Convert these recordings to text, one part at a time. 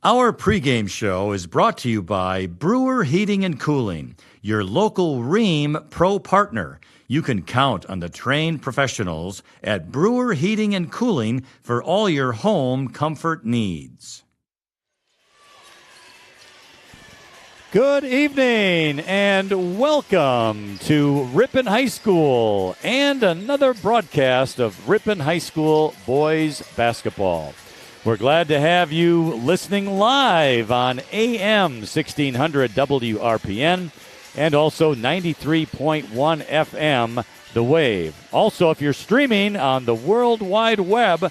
Our pregame show is brought to you by Brewer Heating and Cooling, your local Rheem Pro partner. You can count on the trained professionals at Brewer Heating and Cooling for all your home comfort needs. Good evening and welcome to Ripon High School and another broadcast of Ripon High School boys basketball. We're glad to have you listening live on AM 1600 WRPN and also 93.1 FM The Wave. Also, if you're streaming on the World Wide Web,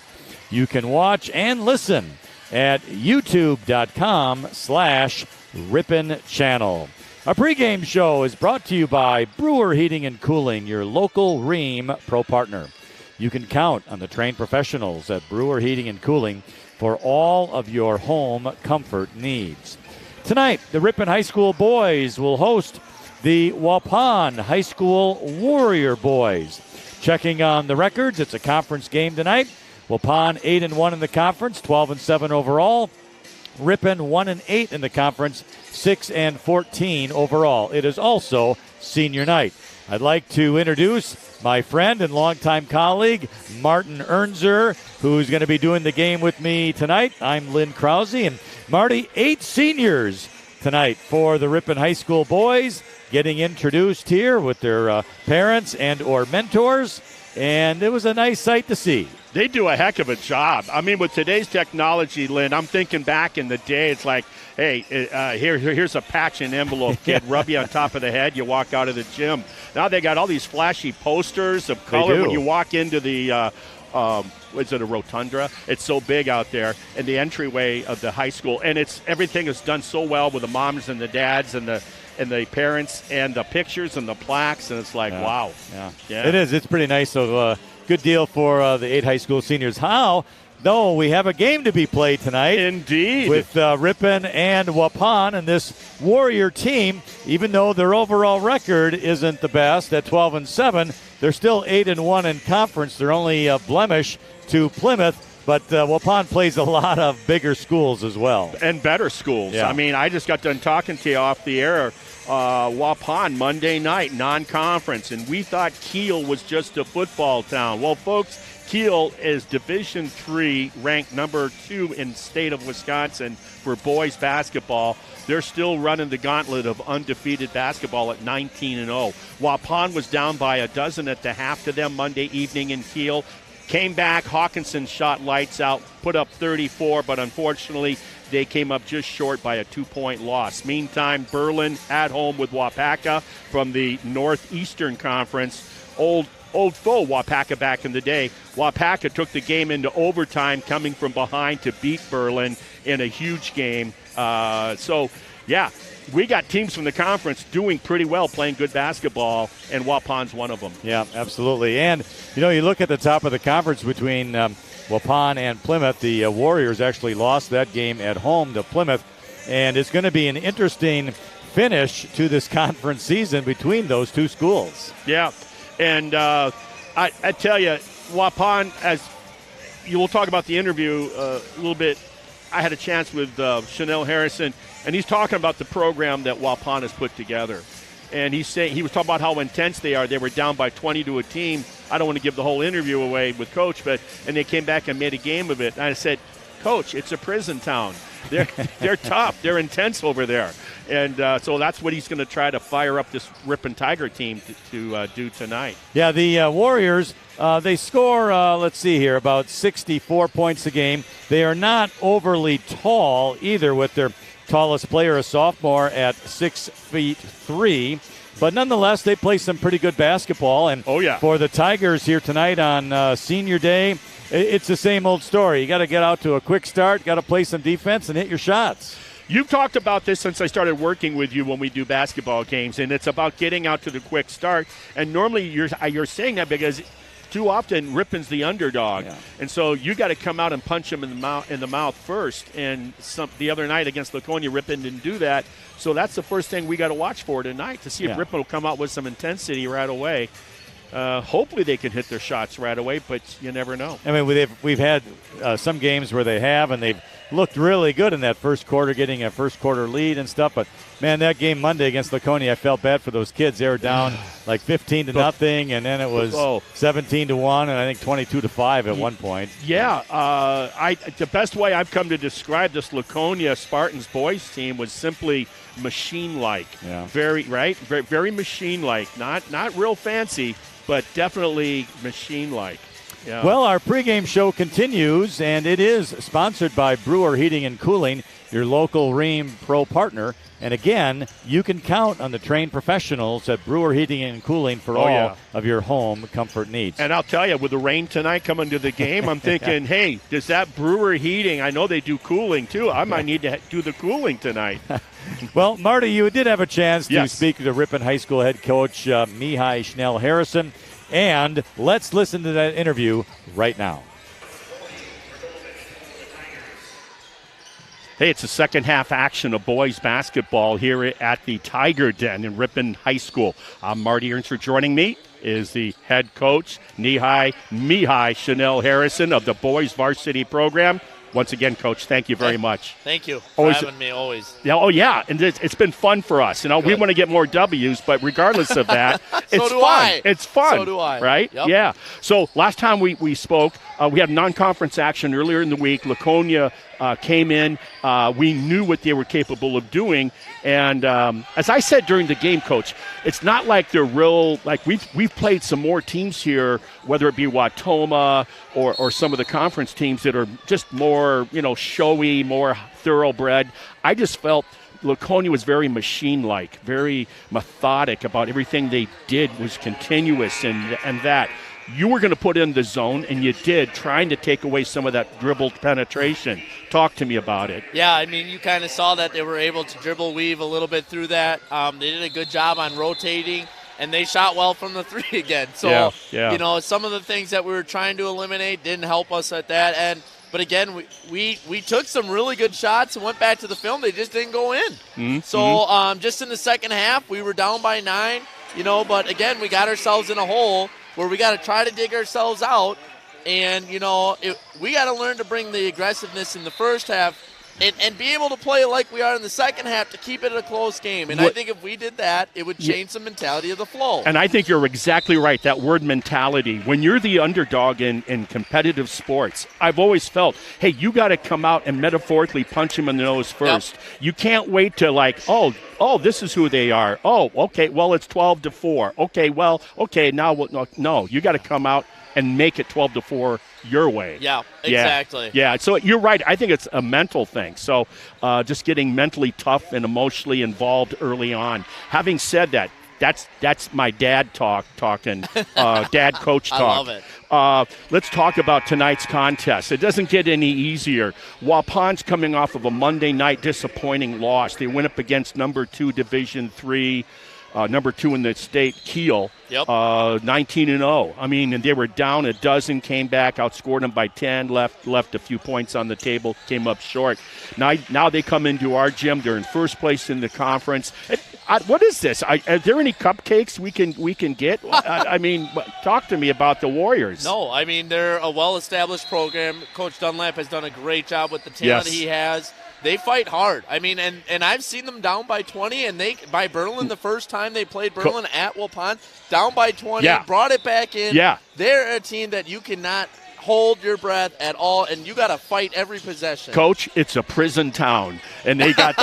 you can watch and listen at youtube.com/Ripon Channel. Our pregame show is brought to you by Brewer Heating and Cooling, your local Rheem Pro partner. You can count on the trained professionals at Brewer Heating and Cooling for all of your home comfort needs. Tonight, the Ripon High School boys will host the Waupun High School Warrior boys. Checking on the records, it's a conference game tonight. Waupun 8-1 in the conference, 12-7 overall. Ripon 1-8 in the conference, 6-14 overall. It is also senior night. I'd like to introduce my friend and longtime colleague, Martin Ernzer, who's going to be doing the game with me tonight. I'm Lynn Krause, and Marty, 8 seniors tonight for the Ripon High School boys, getting introduced here with their parents and or mentors, and it was a nice sight to see. They do a heck of a job. I mean, with today's technology, Lynn, I'm thinking back in the day, it's like, hey, here's a patch and envelope, kid, rub you on top of the head, you walk out of the gym. Now they got all these flashy posters of color when you walk into the, is it a rotunda? It's so big out there in the entryway of the high school, and everything is done so well with the moms and the dads and the parents and the pictures and the plaques, and it's like, wow. Yeah. It is. It's pretty nice. So good deal for the 8 high school seniors. How? No, we have a game to be played tonight. Indeed. With Ripon and Waupun, and this Warrior team, even though their overall record isn't the best at 12-7, they're still 8-1 in conference. They're only a blemish to Plymouth, but Waupun plays a lot of bigger schools as well. And better schools. Yeah. I mean, I just got done talking to you off the air. Waupun, Monday night, non-conference, and we thought Kiel was just a football town. Well, folks, Kiel is Division III, ranked number 2 in the state of Wisconsin for boys basketball. They're still running the gauntlet of undefeated basketball at 19-0. Waupun was down by a dozen at the half to them Monday evening in Kiel. Came back, Hawkinson shot lights out, put up 34, but unfortunately they came up just short by a 2-point loss. Meantime, Berlin at home with Waupaca from the Northeastern Conference. Old foe, Waupaca, back in the day. Waupaca took the game into overtime, coming from behind to beat Berlin in a huge game. We got teams from the conference doing pretty well, playing good basketball, and Waupun's one of them. Yeah, absolutely. And, you look at the top of the conference between Waupun and Plymouth. The Warriors actually lost that game at home to Plymouth, and it's going to be an interesting finish to this conference season between those two schools. Yeah, and I tell you, Waupun, as you will talk about the interview a little bit, I had a chance with Chanel Harrison, and he's talking about the program that Waupun has put together. And he was talking about how intense they are. They were down by 20 to a team. I don't want to give the whole interview away with Coach, and they came back and made a game of it. And I said, Coach, it's a prison town. They're tough. They're intense over there. And so that's what he's going to try to fire up this Ripon Tiger team to do tonight. Yeah, the Warriors, they score, about 64 points a game. They are not overly tall either, with their tallest player, a sophomore, at 6'3". But nonetheless, they play some pretty good basketball. And for the Tigers here tonight on Senior Day, it's the same old story. You got to get out to a quick start, got to play some defense and hit your shots. You've talked about this since I started working with you when we do basketball games, and it's about getting out to the quick start. And normally you're saying that because too often Ripon's the underdog, and so you got to come out and punch him in the mouth first. And the other night against Laconia, Ripon didn't do that. So that's the first thing we got to watch for tonight to see if Ripon will come out with some intensity right away. hopefully they can hit their shots right away, but you never know. I mean, we've had some games where they have, and they've looked really good in that first quarter, getting a first quarter lead and stuff. But, man, that game Monday against Laconia, I felt bad for those kids. They were down like 15-0, and then it was 17-1, and I think 22-5 at one point. Yeah, the best way I've come to describe this Laconia Spartans boys team was simply machine-like. Yeah. Very very machine-like. Not real fancy, but definitely machine-like. Yeah. Well, our pregame show continues, and it is sponsored by Brewer Heating and Cooling, your local Rheem Pro partner. And again, you can count on the trained professionals at Brewer Heating and Cooling for all of your home comfort needs. And I'll tell you, with the rain tonight coming to the game, I'm thinking, hey, does that Brewer Heating, I know they do cooling too, I might need to do the cooling tonight. Well, Marty, you did have a chance to speak to Ripon High School head coach Mihai Schnell-Harrison. And let's listen to that interview right now. Hey, it's the second half action of boys basketball here at the Tiger Den in Ripon High School. I'm Marty Ernst. Joining me is the head coach, Mihai Schnell-Harrison of the boys varsity program. Once again, Coach, thank you very much. Thank you for having me always. Yeah, and it's been fun for us. We want to get more W's, but regardless of that, it's fun. It's fun. So do I. Right? Yep. Yeah. So last time we spoke, we had non-conference action earlier in the week. Laconia came in. We knew what they were capable of doing. And as I said during the game, Coach, it's not like they're real, like we've played some more teams here, whether it be Wautoma or some of the conference teams that are just more, showy, more thoroughbred. I just felt Laconia was very machine-like, very methodic about everything they did was continuous and that. You were going to put in the zone, and you did, trying to take away some of that dribbled penetration. Talk to me about it. Yeah, I mean, you kind of saw that they were able to dribble weave a little bit through that. They did a good job on rotating, and they shot well from the three again. So, some of the things that we were trying to eliminate didn't help us at that end. But again, we took some really good shots and went back to the film. They just didn't go in. Mm-hmm. So just in the second half, we were down by 9, but again, we got ourselves in a hole where we got to try to dig ourselves out. And, we got to learn to bring the aggressiveness in the first half and be able to play like we are in the second half to keep it a close game. And I think if we did that, it would change the mentality of the flow. And I think you're exactly right, that word mentality. When you're the underdog in competitive sports, I've always felt, hey, you got to come out and metaphorically punch them in the nose first. Yep. You can't wait to oh, this is who they are. Oh, okay, well, it's 12-4. Okay, no, you got to come out and make it 12-4 your way. Yeah, exactly. Yeah, so you're right. I think it's a mental thing. So just getting mentally tough and emotionally involved early on. Having said that, that's my dad talking, dad coach talk. I love it. Let's talk about tonight's contest. It doesn't get any easier. Waupun's coming off of a Monday night disappointing loss. They went up against number 2 Division III, number 2 in the state, Kiel. Yep. 19-0. I mean, and they were down a dozen, came back, outscored them by 10, left a few points on the table, came up short. Now they come into our gym. They're in first place in the conference. What is this? Are there any cupcakes we can get? I mean, talk to me about the Warriors. No, I mean, they're a well-established program. Coach Dunlap has done a great job with the talent he has. They fight hard. I mean, and I've seen them down by 20, and by Berlin the first time they played Berlin at Waupun, down by 20, brought it back in. Yeah. They're a team that you cannot hold your breath at all, and you got to fight every possession. Coach, it's a prison town, and they got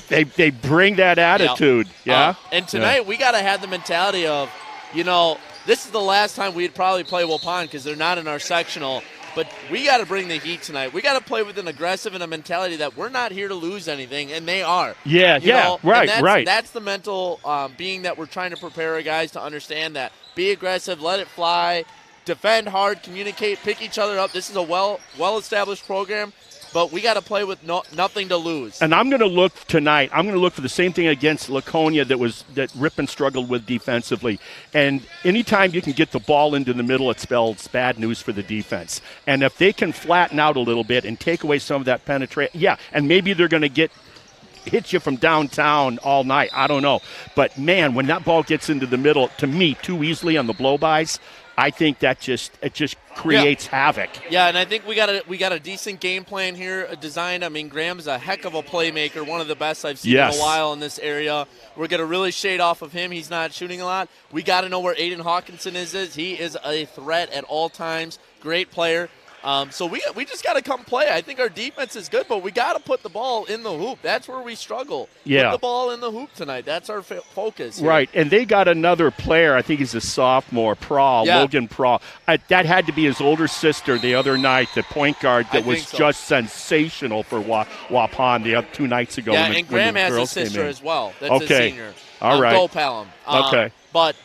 they bring that attitude. Yeah. And tonight we got to have the mentality of, this is the last time we'd probably play Waupun because they're not in our sectional. But we got to bring the heat tonight. We got to play with an aggressive and a mentality that we're not here to lose anything, and they are. Right. That's the mental being that we're trying to prepare our guys to understand that. Be aggressive, let it fly, defend hard, communicate, pick each other up. This is a well-established program, but we got to play with nothing to lose. And I'm going to look tonight. I'm going to look for the same thing against Laconia that Ripon struggled with defensively. And anytime you can get the ball into the middle, it spells bad news for the defense. And if they can flatten out a little bit and take away some of that penetration, and maybe they're going to get hit you from downtown all night. I don't know. But, man, when that ball gets into the middle, to me, too easily on the blow-bys, I think that just creates havoc. Yeah, and I think we got a decent game plan here designed. I mean, Graham's a heck of a playmaker, one of the best I've seen in a while in this area. We're going to really shade off of him. He's not shooting a lot. We got to know where Aiden Hawkinson is. He is a threat at all times. Great player. So we just got to come play. I think our defense is good, but we got to put the ball in the hoop. That's where we struggle. Yeah. Put the ball in the hoop tonight. That's our focus here. Right, and they got another player. I think he's a sophomore, Logan Prawl. That had to be his older sister the other night, the point guard that was just sensational for Waupun the other 2 nights ago. Yeah, and Graham has a sister as well. That's a senior. All right. Go Pelham. Okay. But,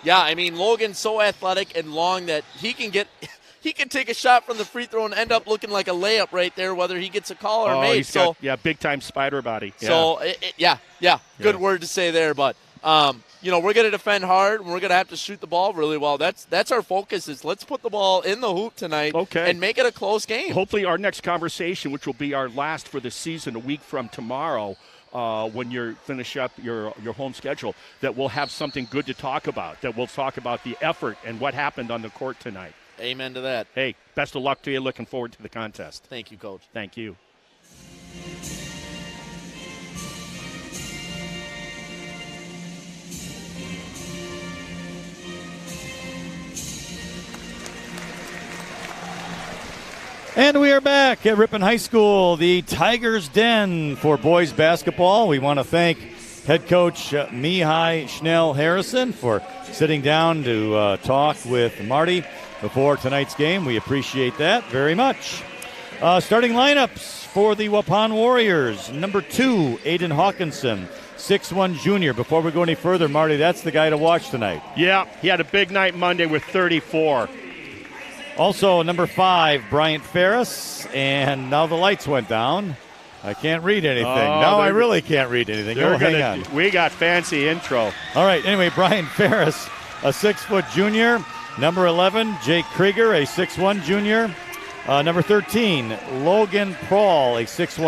Logan's so athletic and long that he can get – he can take a shot from the free throw and end up looking like a layup right there, whether he gets a call or made. He's got, big-time spider body. Yeah. So, good word to say there. But, we're going to defend hard, and we're going to have to shoot the ball really well. That's our focus is let's put the ball in the hoop tonight and make it a close game. Hopefully our next conversation, which will be our last for the season a week from tomorrow, when you finish up your home schedule, that we'll have something good to talk about, that we'll talk about the effort and what happened on the court tonight. Amen to that. Hey, best of luck to you. Looking forward to the contest. Thank you, Coach. Thank you. And we are back at Ripon High School, the Tigers' Den for boys basketball. We want to thank head coach Mihai Schnell-Harrison for sitting down to talk with Marty before tonight's game. We appreciate that very much. Starting lineups for the Waupun Warriors. Number 2, Aiden Hawkinson, 6'1" junior. Before we go any further, Marty, that's the guy to watch tonight. Yeah, he had a big night Monday with 34. Also, number 5, Bryant Ferris. And now the lights went down. I can't read anything. I really can't read anything. Hang on. We got fancy intro. All right, anyway, Bryant Ferris, a 6' junior. Number 11, Jake Krieger, a 6'1" junior. Number 13, Logan Prawl, a 6'1"